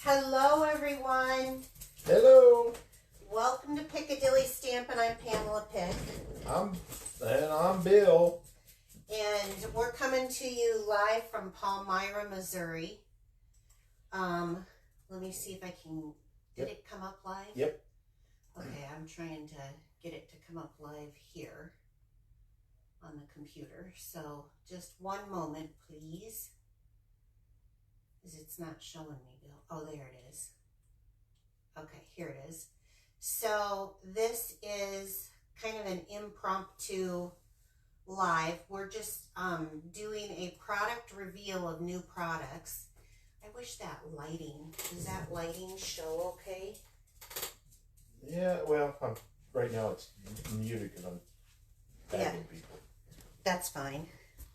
Hello, everyone. Hello. Welcome to Piccadilly Stampin'. I'm Pamela Pick. I'm Bill. And we're coming to you live from Palmyra, Missouri. Let me see if I can... Did it come up live? Yep. Okay, I'm trying to get it to come up live here on the computer. So just one moment, please. Because it's not showing me, Bill. Oh, there it is. Okay, here it is. So this is kind of an impromptu live. We're just doing a product reveal of new products. I wish that lighting, does that lighting show okay? Yeah, well, right now it's muted because I'm tagging people. That's fine.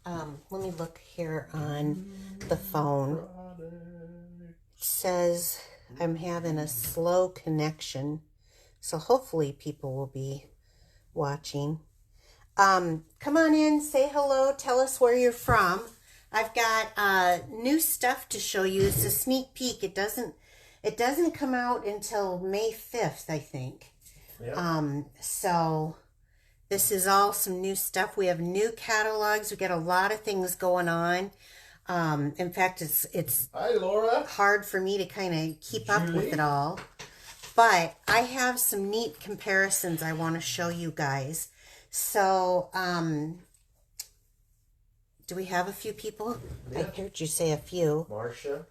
Let me look here on the phone. It says I'm having a slow connection, so hopefully people will be watching. Come on in, say hello, tell us where you're from. I've got new stuff to show you. It's a sneak peek. It doesn't come out until May 5th, I think. Yep. So this is all some new stuff. We have new catalogs. We got a lot of things going on. In fact, it's Hi, Laura. hard for me to kind of keep up with it all. But I have some neat comparisons I want to show you guys. So, do we have a few people? Yeah. I heard you say a few. Marcia.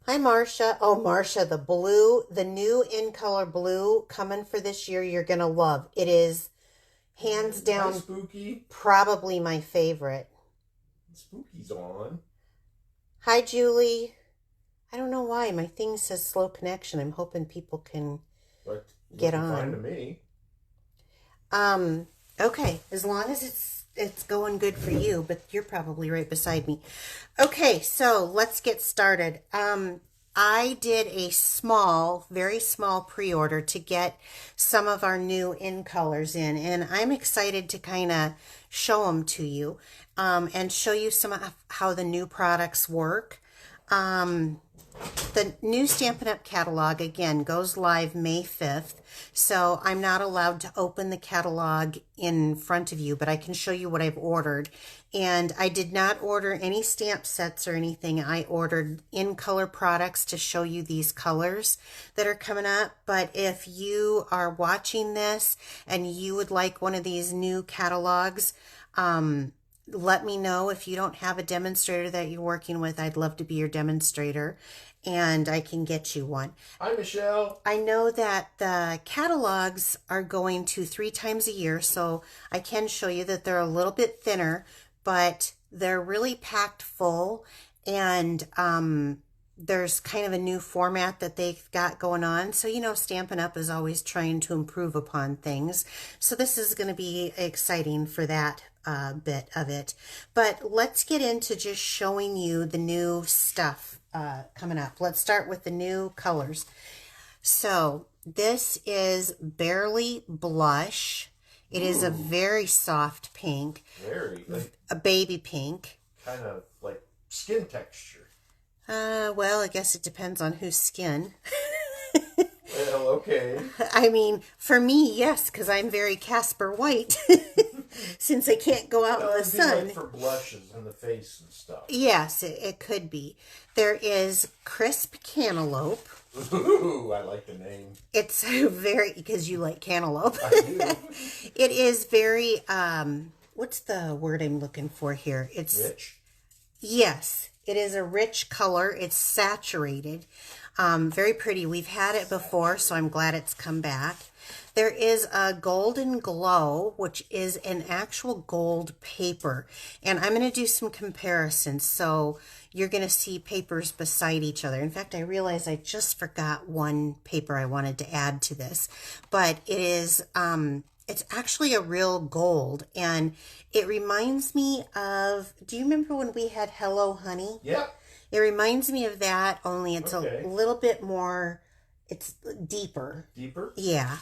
Hi, Marcia. Oh, Marcia, the blue, the new in color blue coming for this year, you're going to love. It is hands down Hi, Spooky. Probably my favorite. Spooky's on. Hi, Julie. I don't know why. My thing says slow connection. I'm hoping people can get on. Fine to me. Okay, as long as it's going good for you, but you're probably right beside me. Okay, so let's get started. I did a very small pre-order to get some of our new in colors in, and I'm excited to kind of show them to you and show you some of how the new products work. The new Stampin' Up! Catalog, again, goes live May 5th, so I'm not allowed to open the catalog in front of you, but I can show you what I've ordered. And I did not order any stamp sets or anything. I ordered in-color products to show you these colors that are coming up. But if you are watching this and you would like one of these new catalogs, let me know. If you don't have a demonstrator that you're working with, I'd love to be your demonstrator, and I can get you one. Hi, Michelle. I know that the catalogs are going to 3 times a year, so I can show you that they're a little bit thinner, but they're really packed full, and there's kind of a new format that they've got going on. So, you know, Stampin' Up! Is always trying to improve upon things. So this is going to be exciting for that bit of it. But let's get into just showing you the new stuff coming up. Let's start with the new colors. So this is Barely Blush. It is a very soft pink. A baby pink. Kind of like skin texture. Well, I guess it depends on whose skin. Well, okay. I mean, for me, yes, because I'm very Casper White, since I can't go out in the sun. Like for blushes in the face and stuff. Yes, it could be. There is Crisp Cantaloupe. Ooh, I like the name. It's very, because you like cantaloupe. I do. It is very, what's the word I'm looking for here? It's rich? Yes, it is a rich color. It's saturated. Very pretty. We've had it before, so I'm glad it's come back. There is a Golden Glow, which is an actual gold paper. And I'm going to do some comparisons. So you're going to see papers beside each other. In fact, I realized I just forgot one paper I wanted to add to this. But it is, it's actually a real gold. And it reminds me of, do you remember when we had Hello Honey? Yeah. It reminds me of that, only it's a little bit more, it's deeper. Deeper? Yeah.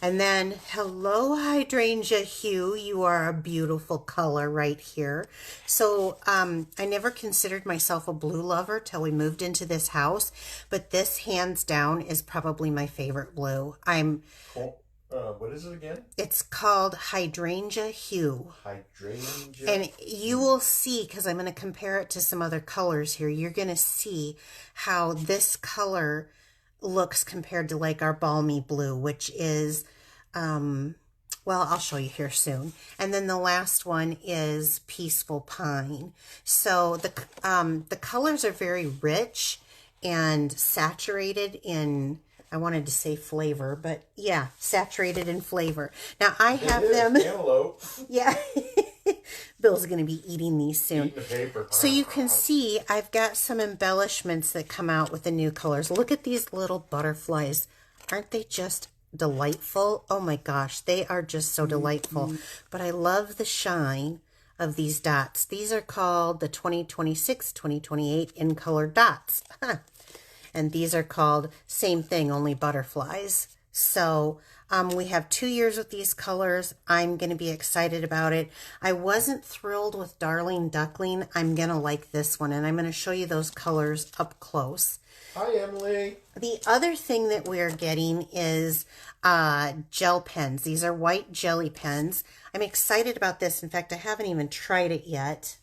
And then, hello, hydrangea hue. You are a beautiful color right here. So I never considered myself a blue lover till we moved into this house. But this, hands down, is probably my favorite blue. Cool. What is it again? It's called hydrangea hue. Hydrangea. And you will see, because I'm going to compare it to some other colors here, you're going to see how this color looks compared to like our balmy blue, which is, well, I'll show you here soon. And then the last one is peaceful pine. So the colors are very rich and saturated in, I wanted to say flavor, but yeah, saturated in flavor. Now I have them. Cantaloupe. Yeah. Bill's going to be eating these soon. Eating the paper. So you can see I've got some embellishments that come out with the new colors. Look at these little butterflies. Aren't they just delightful? Oh my gosh, they are just so delightful. But I love the shine of these dots. These are called the 2026, 2028 in color dots. And these are called same thing, only butterflies. So we have 2 years with these colors. I'm going to be excited about it. I wasn't thrilled with Darling Duckling. I'm going to like this one, and I'm going to show you those colors up close. Hi, Emily. The other thing that we're getting is gel pens. These are white jelly pens. I'm excited about this. In fact, I haven't even tried it yet.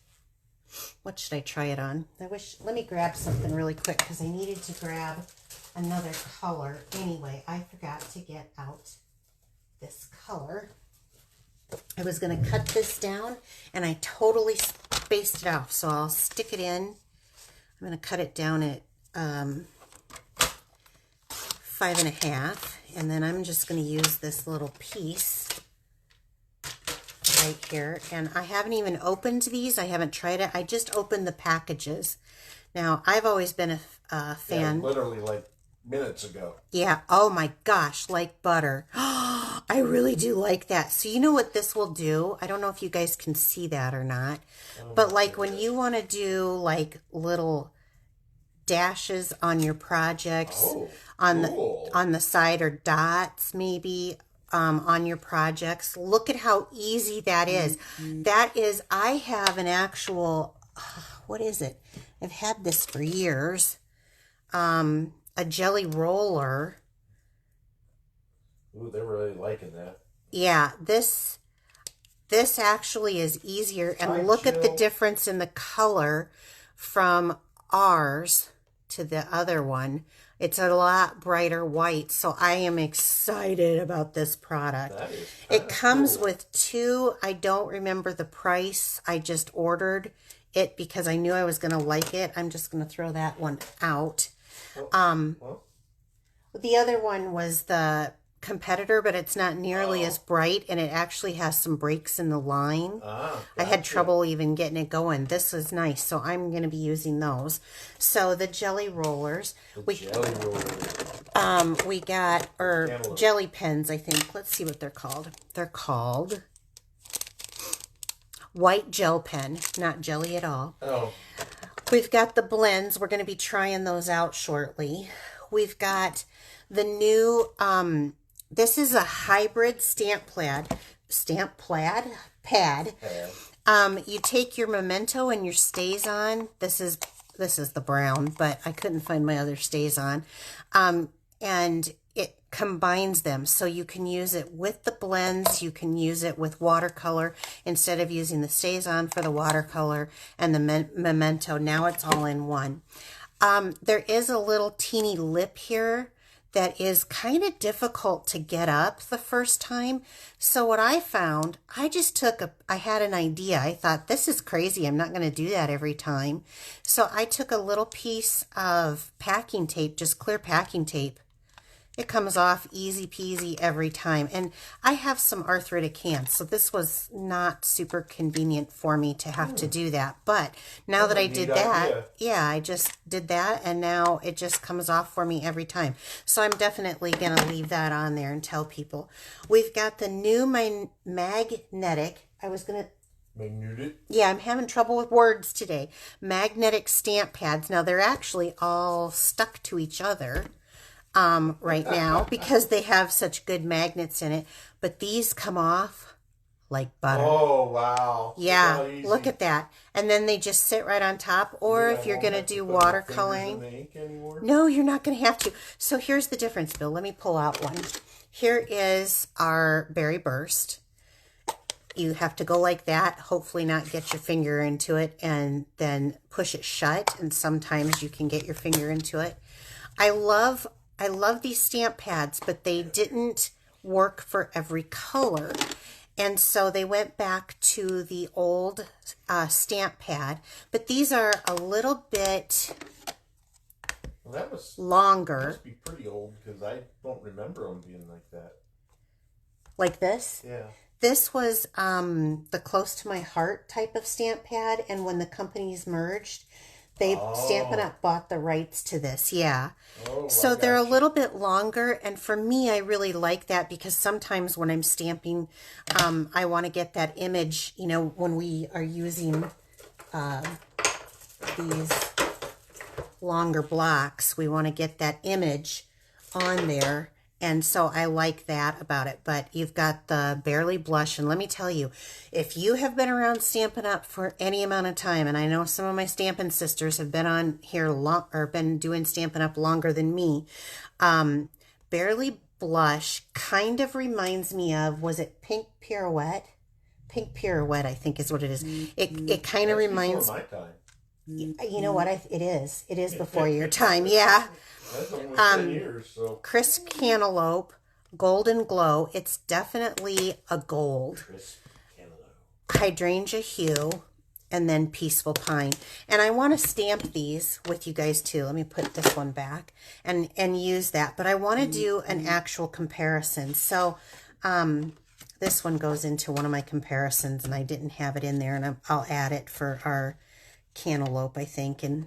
What should I try it on? Let me grab something really quick because I needed to grab another color. Anyway, I forgot to get out this color. I was going to cut this down and I totally spaced it off. So I'll stick it in. I'm going to cut it down at 5.5, and then I'm just going to use this little piece right here. And I haven't even opened these. I haven't tried it. I just opened the packages. Now, I've always been a fan. Yeah, literally like minutes ago. Yeah. Oh my gosh, like butter. I really do like that. So you know what this will do? I don't know if you guys can see that or not. But like when you want to do like little dashes on your projects on the side, or dots maybe on your projects, look at how easy that is. That is, I have an actual, what is it? I've had this for years. A jelly roller. Ooh, they're really liking that. Yeah, this actually is easier. And look at the difference in the color from ours to the other one. It's a lot brighter white, so I am excited about this product. It comes with 2. I don't remember the price. I just ordered it because I knew I was going to like it. I'm just going to throw that one out. The other one was the competitor, but it's not nearly as bright, and it actually has some breaks in the line. Gotcha. I had trouble even getting it going. This is nice, so I'm going to be using those. So the jelly rollers. Jelly rollers. We got, or jelly pens, I think. Let's see what they're called. They're called white gel pen, not jelly at all. Oh. We've got the blends. We're going to be trying those out shortly. We've got the new, this is a hybrid stamp pad. You take your Memento and your Stays On. This is the brown, but I couldn't find my other Stays On. And it combines them, so you can use it with the blends. You can use it with watercolor instead of using the Stays On for the watercolor and the Memento. Now it's all in one. There is a little teeny lip here that is kind of difficult to get up the first time. So what I found, I had an idea. I thought, this is crazy. I'm not going to do that every time. So I took a little piece of packing tape, just clear packing tape. It comes off easy peasy every time. And I have some arthritic hands, so this was not super convenient for me to have to do that. But now that I did that, yeah, I just did that, and now it just comes off for me every time. So I'm definitely going to leave that on there and tell people. We've got the new magnetic. Yeah, I'm having trouble with words today. Magnetic stamp pads. Now, they're actually all stuck to each other. right now because they have such good magnets in it. But these come off like butter. Oh, wow. Yeah, look at that. And then they just sit right on top. Or if you're going to do watercoloring. No, you're not going to have to. So here's the difference, Bill. Let me pull out one. Here is our Berry Burst. You have to go like that, hopefully not get your finger into it, and then push it shut. And sometimes you can get your finger into it. I love these stamp pads, but they didn't work for every color. And so they went back to the old stamp pad. But these are a little bit longer. That must be pretty old because I don't remember them being like that. Like this? Yeah. This was the Close to My Heart type of stamp pad, and when the companies merged, Stampin' Up! Bought the rights to this, yeah. Oh, so they're a little bit longer, and for me, I really like that because sometimes when I'm stamping, I want to get that image, you know, when we are using these longer blocks, we want to get that image on there. And so I like that about it. But you've got the Barely Blush. And let me tell you, if you have been around Stampin' Up! For any amount of time, and I know some of my Stampin' sisters have been on here been doing Stampin' Up! Longer than me, Barely Blush kind of reminds me of, was it Pink Pirouette? Pink Pirouette, I think is what it is. It kind of reminds... Before my time. You know what? It is. It is before your time, yeah. That's only 10 years, so. Crisp Cantaloupe, Golden Glow. It's definitely a gold. Crisp Cantaloupe. Hydrangea Hue, and then Peaceful Pine. And I want to stamp these with you guys too. Let me put this one back and use that. But I want to do an actual comparison. So this one goes into one of my comparisons, and I didn't have it in there, and I'll add it for our cantaloupe, I think. And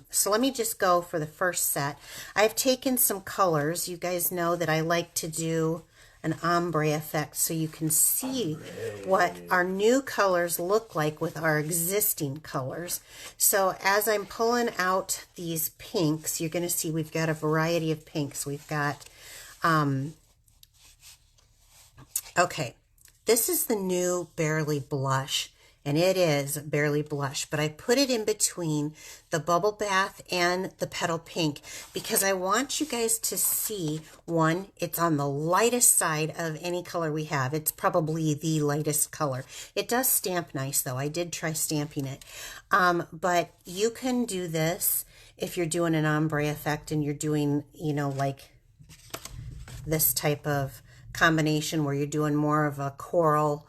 so let me just go for the first set. I've taken some colors. You guys know that I like to do an ombre effect so you can see what our new colors look like with our existing colors. So as I'm pulling out these pinks, you're going to see we've got a variety of pinks. We've got, okay, this is the new Barely Blush. And it is Barely Blush, but I put it in between the Bubble Bath and the Petal Pink because I want you guys to see, one, it's on the lightest side of any color we have. It's probably the lightest color. It does stamp nice, though. I did try stamping it. But you can do this if you're doing an ombre effect and you're doing, you know, like this type of combination where you're doing more of a coral,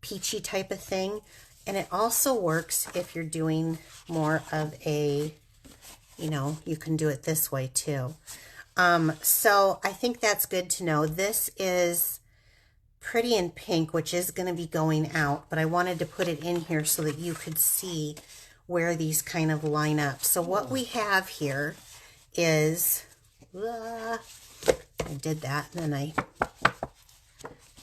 peachy type of thing. And it also works if you're doing more of a, you know, you can do it this way too. So I think that's good to know. This is Pretty in Pink, which is going to be going out, but I wanted to put it in here so that you could see where these kind of line up. So what we have here is, I did that and then I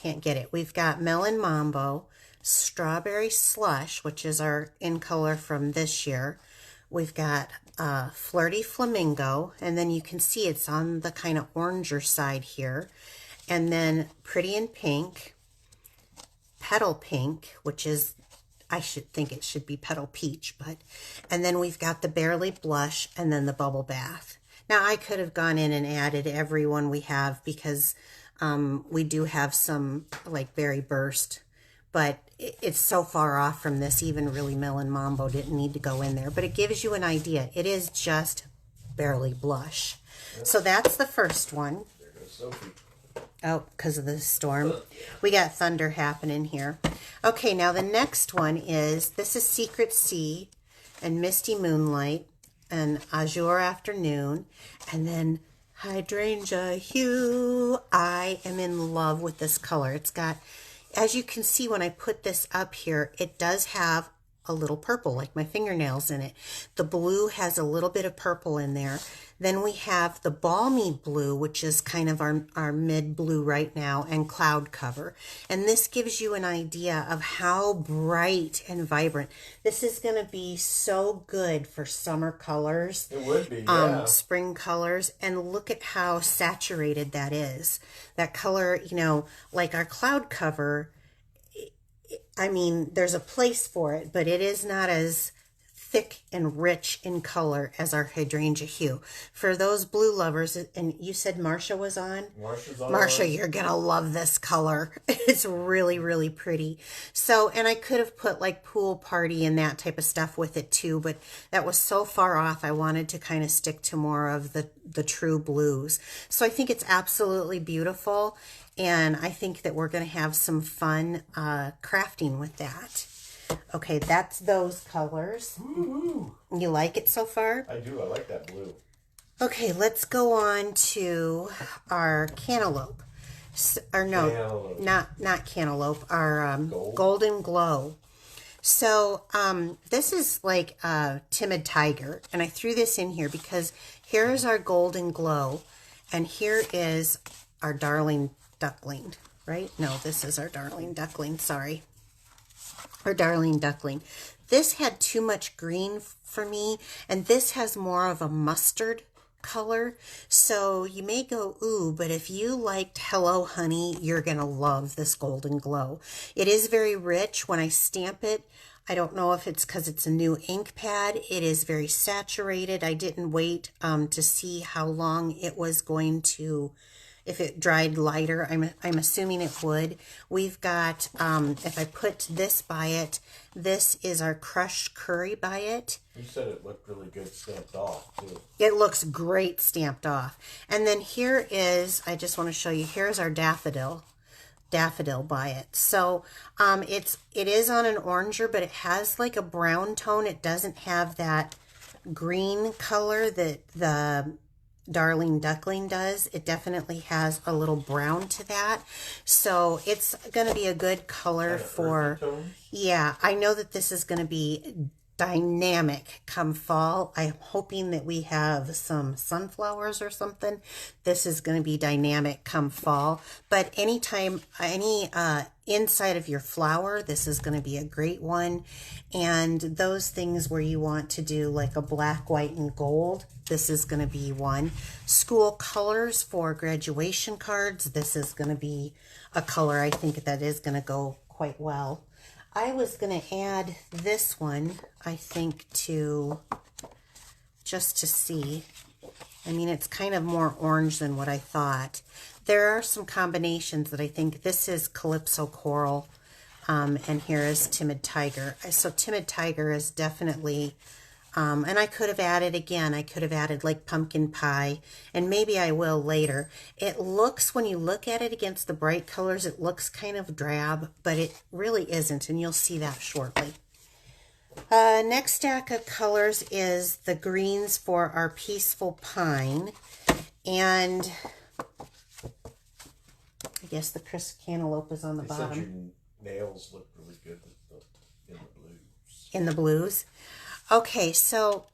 can't get it. We've got Melon Mambo, Strawberry Slush, which is our in color from this year. We've got Flirty Flamingo, and then you can see it's on the kind of oranger side here. And then Pretty in Pink, Petal Pink, which is, I should think it should be Petal Peach, but, and then we've got the Barely Blush, and then the Bubble Bath. Now I could have gone in and added every one we have because we do have some like Berry Burst, but it's so far off from this, even really Melon Mambo didn't need to go in there. But it gives you an idea. It is just Barely Blush. Yep. So that's the first one. There goes Sophie. Oh, because of the storm. We got thunder happening here. Okay, now the next one is, this is Secret Sea and Misty Moonlight and Azure Afternoon. And then Hydrangea Hue. I am in love with this color. It's got, as you can see when I put this up here, it does have a little purple, like my fingernails in it. The blue has a little bit of purple in there. Then we have the balmy blue, which is kind of our mid blue right now, and cloud cover. And this gives you an idea of how bright and vibrant. This is going to be so good for summer colors. It would be, yeah. Spring colors. And look at how saturated that is. That color, you know, like our cloud cover, I mean, there's a place for it, but it is not as thick and rich in color as our hydrangea hue. For those blue lovers, and you said Marsha was on? Marsha's on. Marsha, you're going to love this color. It's really, really pretty. So, and I could have put like pool party and that type of stuff with it too, but that was so far off. I wanted to kind of stick to more of the true blues. So I think it's absolutely beautiful. And I think that we're going to have some fun crafting with that. Okay, that's those colors. Woo-hoo. You like it so far? I do. I like that blue. Okay, let's go on to our cantaloupe. Or no, Cantaloupe. not cantaloupe. Our golden glow. So this is like timid tiger, and I threw this in here because here is our golden glow, and here is our darling duckling. Right? No, this is our darling duckling. Sorry. Or darling duckling. This had too much green for me, and this has more of a mustard color. So you may go, ooh, but if you liked Hello Honey, you're going to love this golden glow. It is very rich. When I stamp it, I don't know if it's because it's a new ink pad. It is very saturated. I didn't wait to see how long it was going to, if it dried lighter. I'm assuming it would. We've got, if I put this by it, this is our crushed curry by it. You said it looked really good stamped off, too. It looks great stamped off. And then here is, I just want to show you, here's our daffodil by it. So it is on an oranger, but it has like a brown tone. It doesn't have that green color that the darling duckling does. It definitely has a little brown to that. So it's going to be a good color for, yeah, I know that this is going to be dynamic come fall. I'm hoping that we have some sunflowers or something. This is going to be dynamic come fall. But anytime, any inside of your flower, this is going to be a great one. And those things where you want to do like a black, white, and gold, this is going to be one. School colors for graduation cards, this is going to be a color I think that is going to go quite well. I was going to add this one, I think, to just to see. I mean, it's kind of more orange than what I thought. There are some combinations that I think, this is Calypso Coral, and here is Timid Tiger. So Timid Tiger is definitely, and I could have added, again, I could have added like pumpkin pie, and maybe I will later. It looks, when you look at it against the bright colors, it looks kind of drab, but it really isn't, and you'll see that shortly. Next stack of colors is the greens for our Peaceful Pine, and I guess the crisp cantaloupe is on the bottom. Said your nails look really good in the blues. In the blues? Okay, so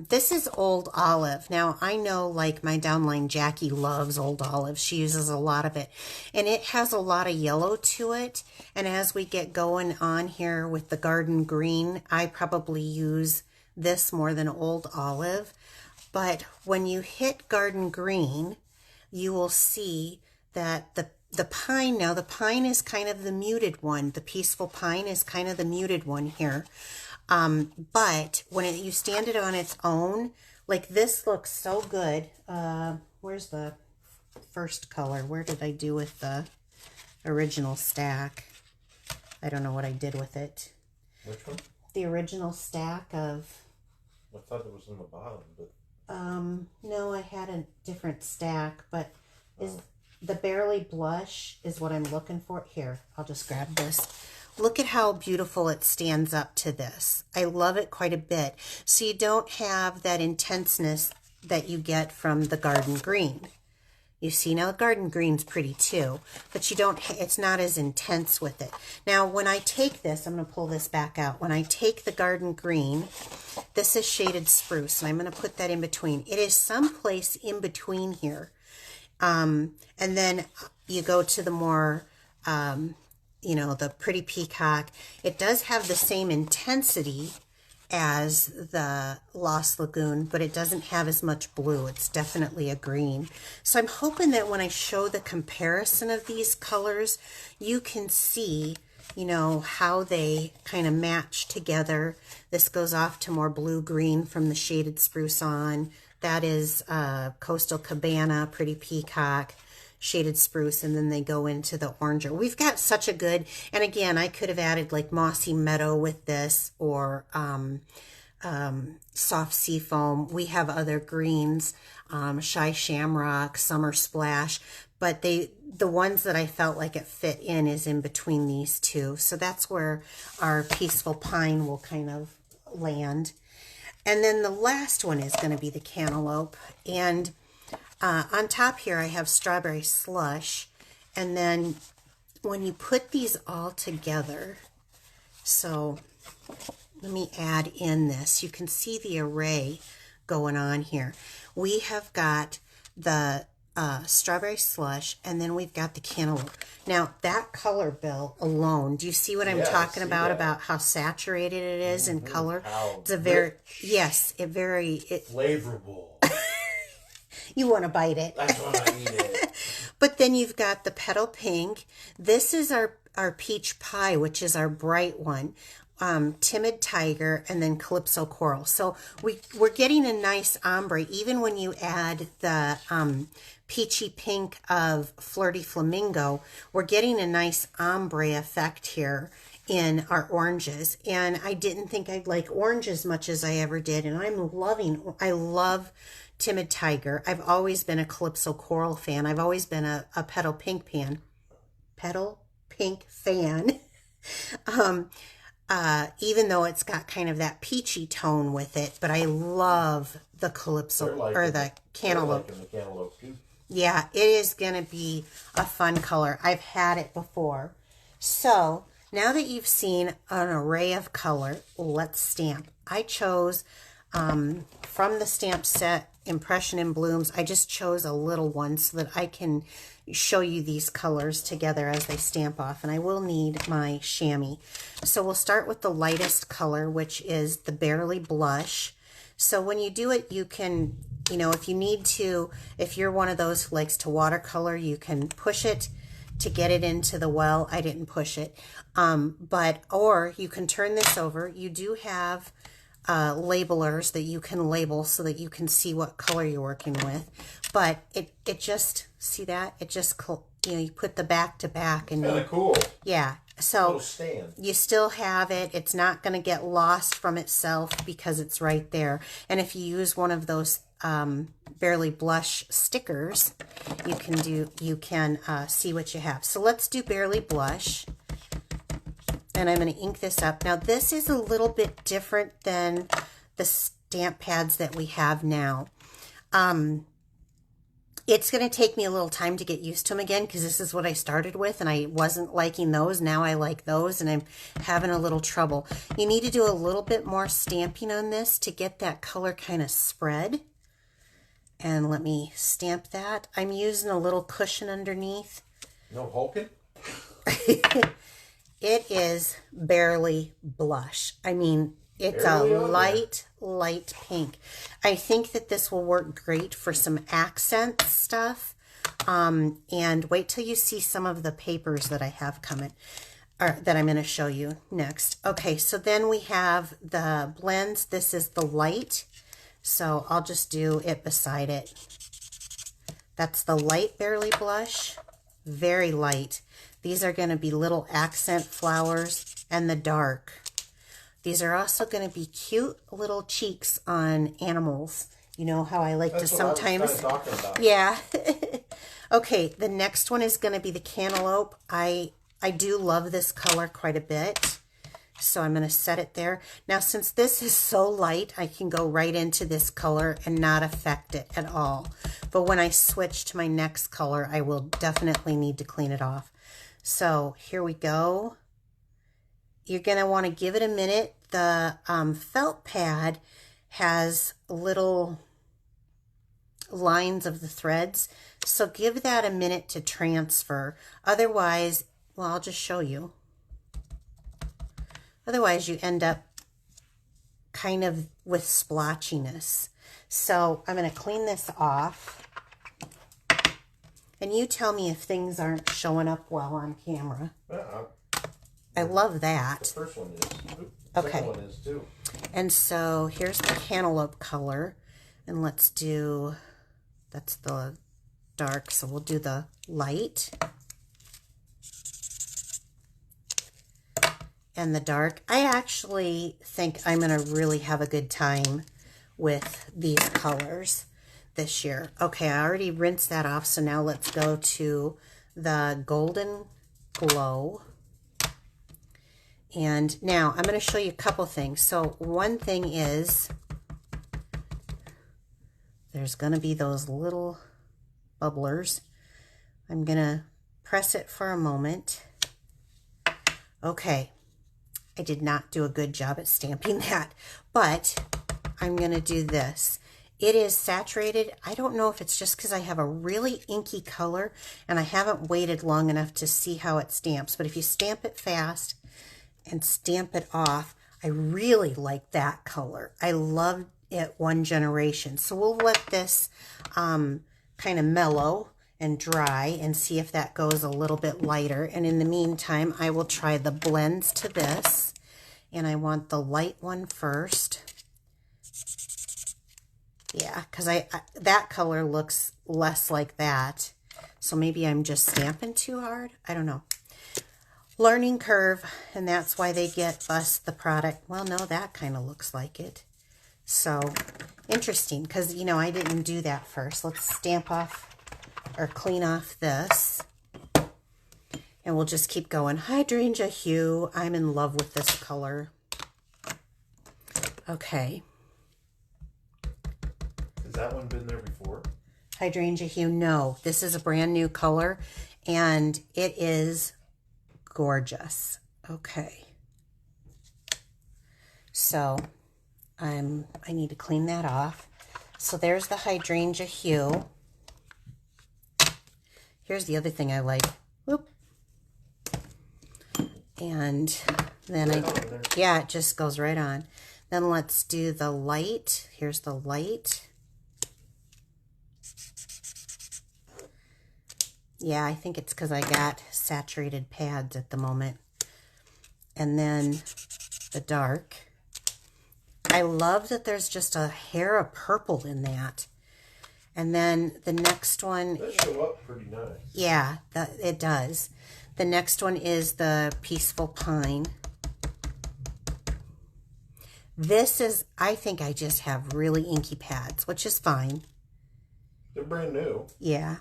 this is Old Olive. Now, I know like my downline Jackie loves Old Olive. She uses a lot of it. And it has a lot of yellow to it. And as we get going on here with the Garden Green, I probably use this more than Old Olive. But when you hit Garden Green, you will see that the pine, now the pine is kind of the muted one. The Peaceful Pine is kind of the muted one here. But when you stand it on its own, like this looks so good. Where's the first color? Where did I do with the original stack? I don't know what I did with it. Which one? The original stack of... I thought it was in the bottom, but... No, I had a different stack, but is the Barely Blush is what I'm looking for. Here, I'll just grab this. Look at how beautiful it stands up to this. I love it quite a bit. So you don't have that intenseness that you get from the Garden Green. You see, now the garden green's pretty too, but you don't, it's not as intense with it. Now, when I take this, I'm going to pull this back out. When I take the garden green, this is shaded spruce, and I'm going to put that in between. It is someplace in between here. And then you go to the more, you know, the pretty peacock. It does have the same intensity as the Lost Lagoon, but it doesn't have as much blue. It's definitely a green. So I'm hoping that when I show the comparison of these colors, you can see, you know, how they kind of match together. This goes off to more blue-green from the shaded spruce on. That is Coastal Cabana, Pretty Peacock, shaded spruce, and then they go into the oranger. We've got such a good, and again, I could have added like Mossy Meadow with this, or Soft Seafoam. We have other greens, Shy Shamrock, Summer Splash, but the ones that I felt like it fit in is in between these two. So that's where our Peaceful Pine will kind of land. And then the last one is going to be the Cantaloupe, and on top here, I have Strawberry Slush, and then when you put these all together, so let me add in this. You can see the array going on here. We have got the Strawberry Slush, and then we've got the Cantaloupe. Now, that color, Bill, alone, do you see what I'm talking about how saturated it is in color? It's a very, yes, it very... flavorful. You want to bite it. That's what I eat it. But then you've got the Petal Pink. This is our Peach Pie, which is our bright one. Timid Tiger, and then Calypso Coral. So we're getting a nice ombre, even when you add the peachy pink of Flirty Flamingo. We're getting a nice ombre effect here in our oranges. And I didn't think I'd like orange as much as I ever did. And I love Timid Tiger. I've always been a Calypso Coral fan. I've always been a Petal Pink fan. Even though it's got kind of that peachy tone with it, but I love the Calypso or the Cantaloupe. The Cantaloupe too. Yeah, it is going to be a fun color. I've had it before. So now that you've seen an array of color, let's stamp. I chose from the stamp set Impression in Blooms. I just chose a little one so that I can show you these colors together as they stamp off, and I will need my chamois. So we'll start with the lightest color, which is the Barely Blush. So when you do it, you can, you know, if you need to, if you're one of those who likes to watercolor, you can push it to get it into the well. I didn't push it, or you can turn this over. You do have labelers that you can label so that you can see what color you're working with, but it just, see that? It just, you know, you put the back to back, and kind of cool. Yeah, so stand. You still have it. It's not going to get lost from itself because it's right there. And if you use one of those Barely Blush stickers, you can see what you have. So let's do Barely Blush. And I'm going to ink this up. Now, this is a little bit different than the stamp pads that we have now. It's going to take me a little time to get used to them again, because this is what I started with, and I wasn't liking those. Now I like those, and I'm having a little trouble. You need to do a little bit more stamping on this to get that color kind of spread. And let me stamp that. I'm using a little cushion underneath. No hulking? It is Barely Blush. I mean, it's Barely a light pink. I think that this will work great for some accent stuff. And wait till you see some of the papers that I have coming, or that I'm going to show you next. Okay, so then we have the blends. This is the light, so I'll just do it beside it. That's the light Barely Blush, very light. These are going to be little accent flowers, and the dark. These are also going to be cute little cheeks on animals. You know how I like to sometimes... That's what I was kind of talking about. Yeah. Okay, the next one is going to be the Cantaloupe. I do love this color quite a bit. So I'm going to set it there. Now, since this is so light, I can go right into this color and not affect it at all. But when I switch to my next color, I will definitely need to clean it off. So here we go. You're going to want to give it a minute. The felt pad has little lines of the threads. So give that a minute to transfer. Otherwise, well, I'll just show you. Otherwise, you end up kind of with splotchiness. So I'm going to clean this off. And you tell me if things aren't showing up well on camera. I love that. The first one is. Okay. Second one is too. And so here's the cantaloupe color. And let's do, that's the dark, so we'll do the light. And the dark. I actually think I'm going to really have a good time with these colors this year. Okay, I already rinsed that off, so now let's go to the Golden Glow. And now I'm going to show you a couple things. So one thing is there's going to be those little bubblers. I'm going to press it for a moment. Okay. I did not do a good job at stamping that, but I'm going to do this. It is saturated. I don't know if it's just because I have a really inky color and I haven't waited long enough to see how it stamps, but if you stamp it fast and stamp it off, I really like that color. I loved it one generation. So we'll let this kind of mellow and dry and see if that goes a little bit lighter. And in the meantime, I will try the blends to this. And I want the light one first. Yeah, because that color looks less like that. So maybe I'm just stamping too hard. I don't know. Learning curve, and that's why they get us the product. Well, no, that kind of looks like it. So interesting, because, you know, I didn't do that first. Let's stamp off or clean off this. And we'll just keep going. Hydrangea Hue. I'm in love with this color. Okay. Has that one been there before? Hydrangea Hue. No, this is a brand new color. And it is gorgeous. Okay. So I need to clean that off. So there's the Hydrangea Hue. Here's the other thing I like. Whoop. And then yeah, it just goes right on. Then let's do the light. Here's the light. Yeah, I think it's because I got saturated pads at the moment. And then the dark. I love that there's just a hair of purple in that. And then the next one. That show up pretty nice. Yeah, it does. The next one is the Peaceful Pine. This is, I think I just have really inky pads, which is fine. They're brand new. Yeah.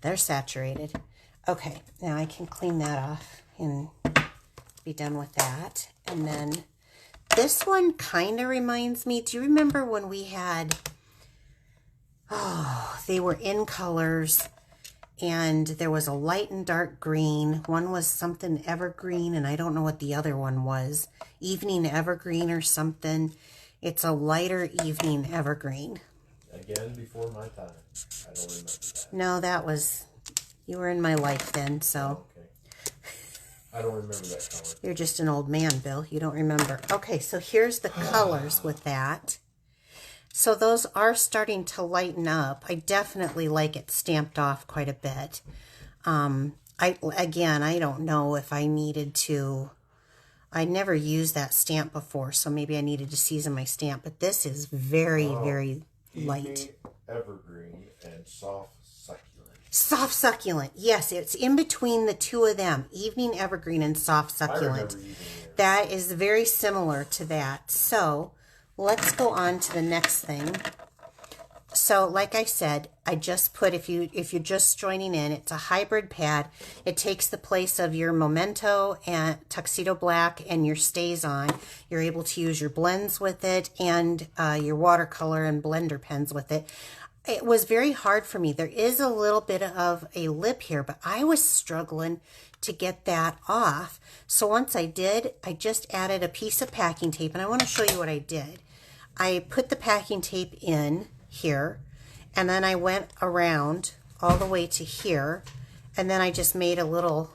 They're saturated. Okay, now I can clean that off and be done with that. And then this one kind of reminds me, do you remember when we had, oh, they were in colors and there was a light and dark green. One was something evergreen and I don't know what the other one was. Evening evergreen or something. It's a lighter evening evergreen. Again, before my time. I don't remember that. No, that was, you were in my life then, so. Okay. I don't remember that color. You're just an old man, Bill. You don't remember. Okay, so here's the colors with that. So those are starting to lighten up. I definitely like it stamped off quite a bit. I don't know if I needed to. I never used that stamp before, so maybe I needed to season my stamp. But this is very, very light. Evening evergreen and soft succulent. Soft succulent. Yes, it's in between the two of them. Evening evergreen and soft succulent. That is very similar to that. So let's go on to the next thing. So like I said, I just put, if you're just joining in, it's a hybrid pad. It takes the place of your Memento and Tuxedo Black and your Stays On. You're able to use your blends with it and your watercolor and blender pens with it. It was very hard for me. There is a little bit of a lip here, but I was struggling to get that off. So once I did, I just added a piece of packing tape, and I want to show you what I did. I put the packing tape in here, and then I went around all the way to here, and then I just made a little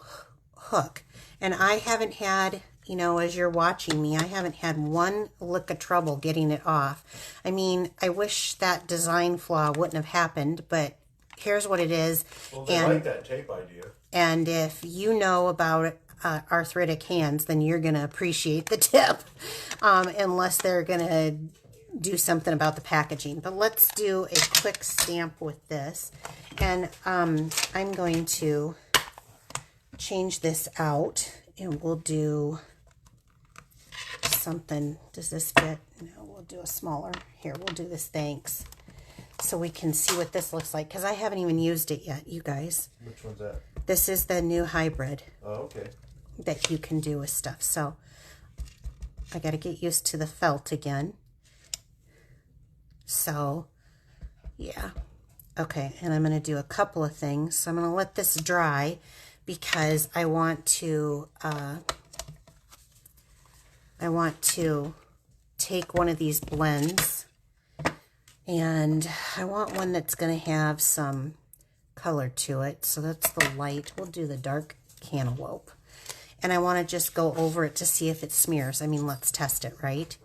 hook. And I haven't had, you know, as you're watching me, I haven't had one lick of trouble getting it off. I mean, I wish that design flaw wouldn't have happened, but here's what it is. Well, they like that tape idea. And if you know about arthritic hands, then you're going to appreciate the tip, unless they're going to do something about the packaging. But let's do a quick stamp with this. And I'm going to change this out, and we'll do something. Does this fit? No, we'll do a smaller. Here, we'll do this thanks, so we can see what this looks like, because I haven't even used it yet, you guys. Which one's that? This is the new hybrid. Oh, okay. That you can do with stuff. So I got to get used to the felt again. So yeah. Okay, and I'm going to do a couple of things. So I'm going to let this dry because I want to take one of these blends, and I want one that's going to have some color to it. So that's the light. We'll do the dark cantaloupe. And I want to just go over it to see if it smears. I mean, let's test it, right?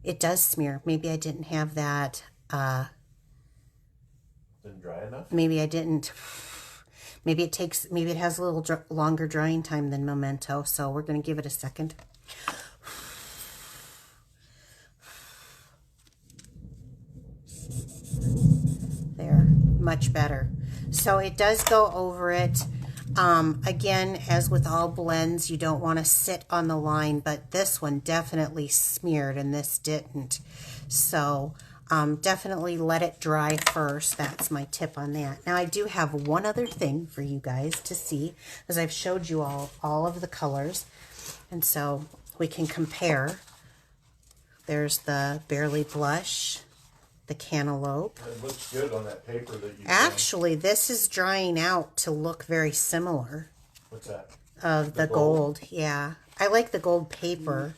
It does smear. Maybe I didn't have that. Didn't dry enough? Maybe I didn't. Maybe it has a little longer drying time than Memento. So we're going to give it a second. There, much better. So it does go over it. Again, as with all blends, you don't want to sit on the line, but this one definitely smeared and this didn't. So definitely let it dry first. That's my tip on that. Now I do have one other thing for you guys to see, as I've showed you all of the colors, and so we can compare. There's the Barely Blush, the Cantaloupe. It looks good on that paper that you Actually, this is drying out to look very similar. What's that? Of the gold. Yeah. I like the gold paper,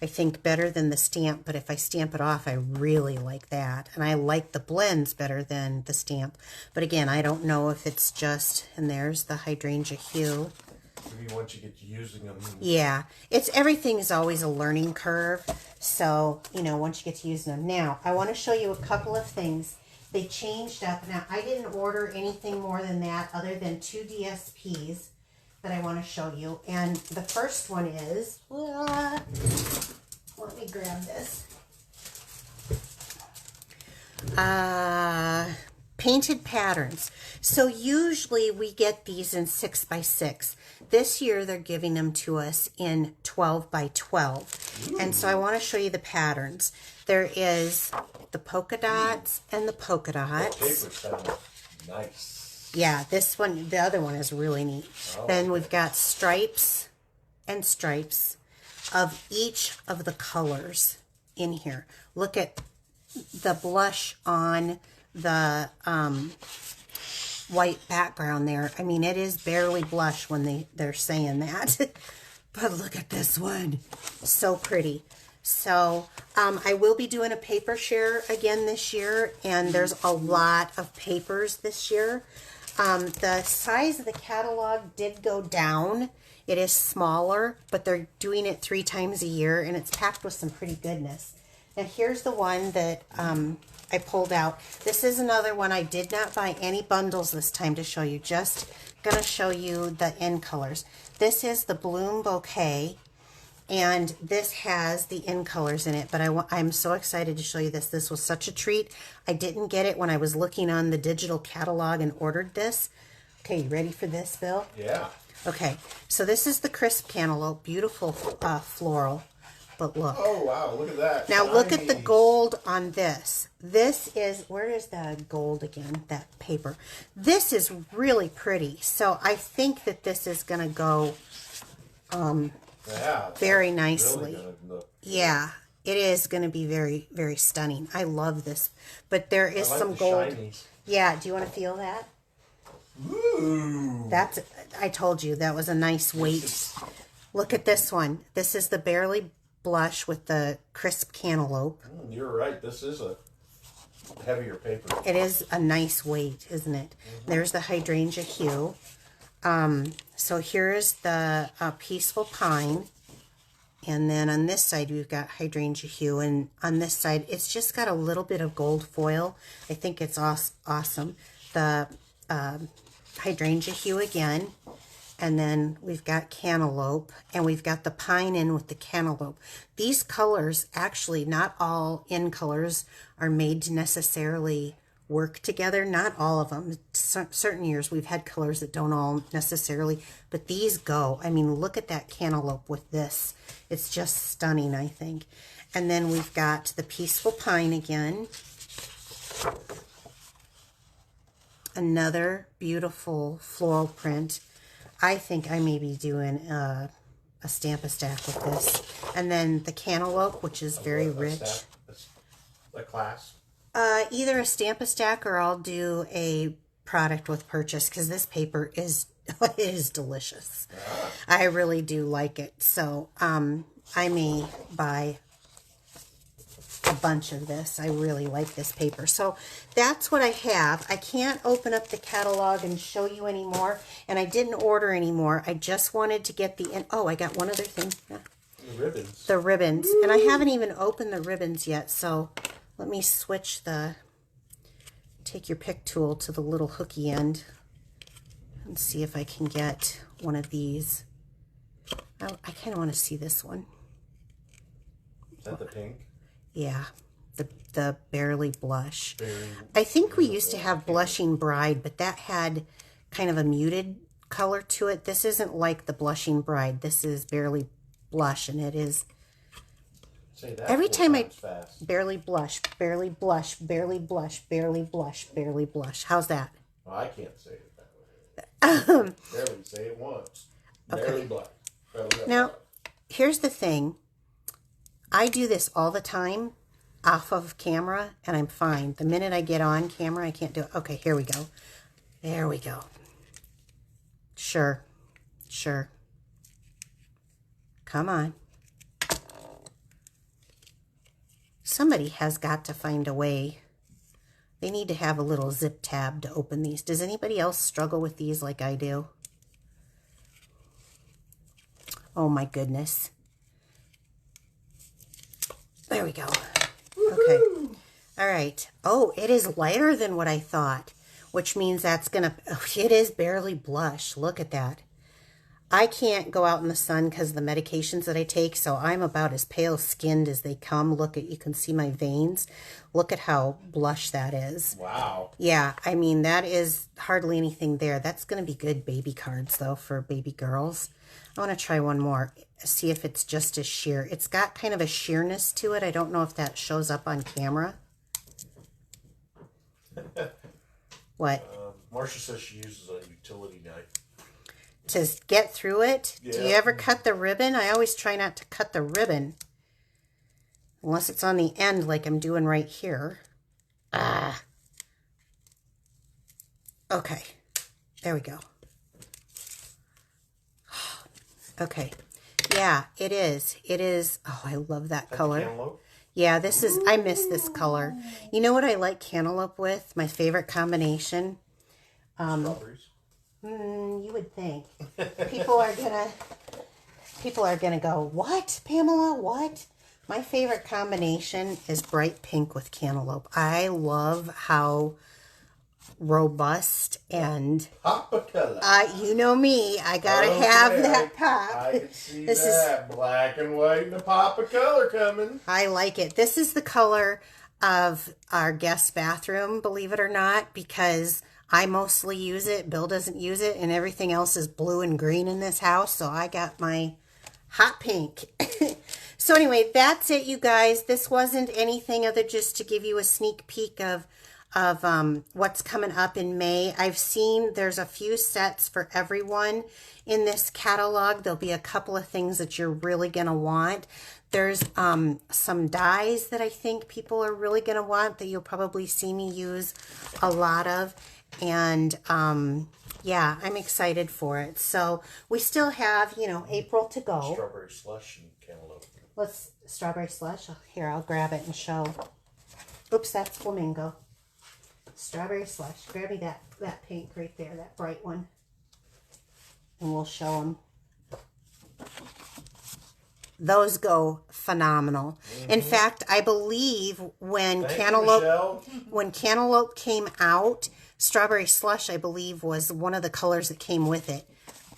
I think, better than the stamp, but if I stamp it off, I really like that. And I like the blends better than the stamp. But again, I don't know if it's just, and there's the Hydrangea Hue. Maybe once you get to using them. Yeah, everything is always a learning curve. So, you know, once you get to using them. Now, I want to show you a couple of things. They changed up. Now, I didn't order anything more than that other than 2 DSPs that I want to show you. And the first one is, let me grab this. Painted patterns. So usually we get these in 6x6. This year they're giving them to us in 12x12. Ooh. And so I want to show you the patterns. There is the polka dots and the polka dots. That paper sounds nice. Yeah, this one, the other one is really neat. Oh, then we've got stripes and stripes of each of the colors in here. Look at the blush on the white background there. I mean, it is barely blush when they're saying that. But look at this one. So pretty. So I will be doing a paper share again this year, and there's a lot of papers this year. The size of the catalog did go down. It is smaller, but they're doing it 3 times a year, and it's packed with some pretty goodness. Now here's the one that I pulled out. This is another one. I did not buy any bundles this time to show you. Just going to show you the end colors. This is the Bloom Bouquet, and this has the end colors in it. But I'm so excited to show you this. This was such a treat. I didn't get it when I was looking on the digital catalog and ordered this. Okay, you ready for this, Bill? Yeah. Okay, so this is the Crisp Cantaloupe. Beautiful floral. but look. Oh, wow, look at that. Now look at the Nice. gold on this. This is, where is the gold again? That paper. This is really pretty. So I think that this is going to go Yeah, very that's nicely. Really gonna look. Yeah, it is going to be very, very stunning. I love this. But there is I like some the gold. shinies. Yeah, do you want to feel that? Ooh. That's, I told you, that was a nice weight. Look at this one. This is the Barely Blush with the crisp cantaloupe. You're right. This is a heavier paper. It is a nice weight, isn't it? There's the Hydrangea Hue. So here is the Peaceful Pine. And then on this side, we've got Hydrangea Hue. And on this side, it's just got a little bit of gold foil. I think it's awesome. The Hydrangea Hue again. And then we've got Cantaloupe. And we've got the Pine in with the Cantaloupe. These colors, actually, not all in colors are made to necessarily work together. Not all of them. Certain years we've had colors that don't all necessarily, but these go. I mean, look at that Cantaloupe with this. It's just stunning, I think. And then we've got the Peaceful Pine again. Another beautiful floral print. I think I may be doing a Stamp-A-Stack with this. And then the Cantaloupe, which is very rich. A class. Either a Stamp-A-Stack or I'll do a product with purchase because this paper is it is delicious. I really do like it. So I may buy a bunch of this. I really like this paper. So that's what I have. I can't open up the catalog and show you anymore, and I didn't order anymore. I just wanted to get oh, I got one other thing. The ribbons. The ribbons. And I haven't even opened the ribbons yet, so let me switch take your pick tool to the little hooky end and see if I can get one of these. I kind of want to see this one. Is that the pink? Yeah, the Barely Blush. I think we used to have Blushing Bride, but that had kind of a muted color to it. This isn't like the Blushing Bride. This is Barely Blush, and it is... Say that every time I fast. Barely Blush, Barely Blush, Barely Blush, Barely Blush, Barely Blush. How's that? Well, I can't say it that way. Barely say it once. Okay. Barely blush. Now, here's the thing. I do this all the time off of camera, and I'm fine. The minute I get on camera, I can't do it. Okay, here we go. There we go. Sure. Sure. Come on. Somebody has got to find a way. They need to have a little zip tab to open these. Does anybody else struggle with these like I do? Oh my goodness. There we go. Okay. All right. Oh, it is lighter than what I thought, which means that's going to... oh, it is Barely Blush. Look at that. I can't go out in the sun because of the medications that I take, so I'm about as pale-skinned as they come. Look at... you can see my veins. Look at how blush that is. Wow. Yeah, I mean, that is hardly anything there. That's going to be good baby cards, though, for baby girls. I want to try one more. See if it's just as sheer. It's got kind of a sheerness to it. I don't know if that shows up on camera. What? Marcia says she uses a utility knife. To get through it? Yeah. Do you ever cut the ribbon? I always try not to cut the ribbon. Unless it's on the end like I'm doing right here. Ah. Okay. There we go. Okay. Yeah, it is. It is. Oh, I love that color. Cantaloupe? Yeah, this is, I miss this color. You know what I like cantaloupe with? My favorite combination? Strawberries. You would think. People are gonna go, what, Pamela? What? My favorite combination is bright pink with cantaloupe. I love how robust and Pop color. you know me, I gotta have that pop. I can see This that. Black and white and a pop of color coming. I like it. This is the color of our guest bathroom, believe it or not, because I mostly use it. Bill doesn't use it, and everything else is blue and green in this house, so I got my hot pink. So anyway, that's it, you guys. This wasn't anything other just to give you a sneak peek of what's coming up in May. I've seen there's a few sets for everyone in this catalog. There'll be a couple of things that you're really going to want. There's some dies that I think people are really going to want that you'll probably see me use a lot of. And yeah, I'm excited for it. So we still have, you know, April to go. Strawberry slush and cantaloupe. Let's strawberry slush. Here, I'll grab it and show. Oops, that's flamingo. Strawberry slush. Grab me that pink right there, that bright one. And we'll show them. Those go phenomenal. In fact, I believe when cantaloupe came out, strawberry slush, I believe, was one of the colors that came with it.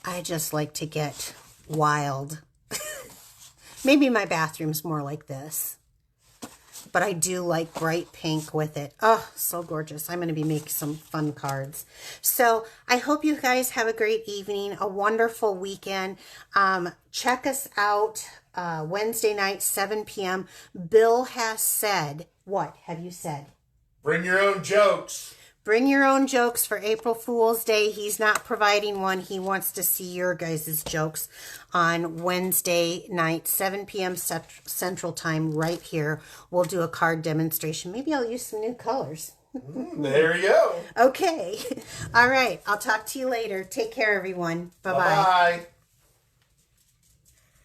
I just like to get wild. Maybe my bathroom's more like this. But I do like bright pink with it. Oh, so gorgeous. I'm going to be making some fun cards. So I hope you guys have a great evening, a wonderful weekend. Check us out Wednesday night, 7 p.m. Bill has said, what have you said? Bring your own jokes. Bring your own jokes for April Fool's Day. He's not providing one. He wants to see your guys' jokes on Wednesday night, 7 p.m. Central Time, right here. We'll do a card demonstration. Maybe I'll use some new colors. There you go. Okay. All right. I'll talk to you later. Take care, everyone. Bye-bye. Bye-bye.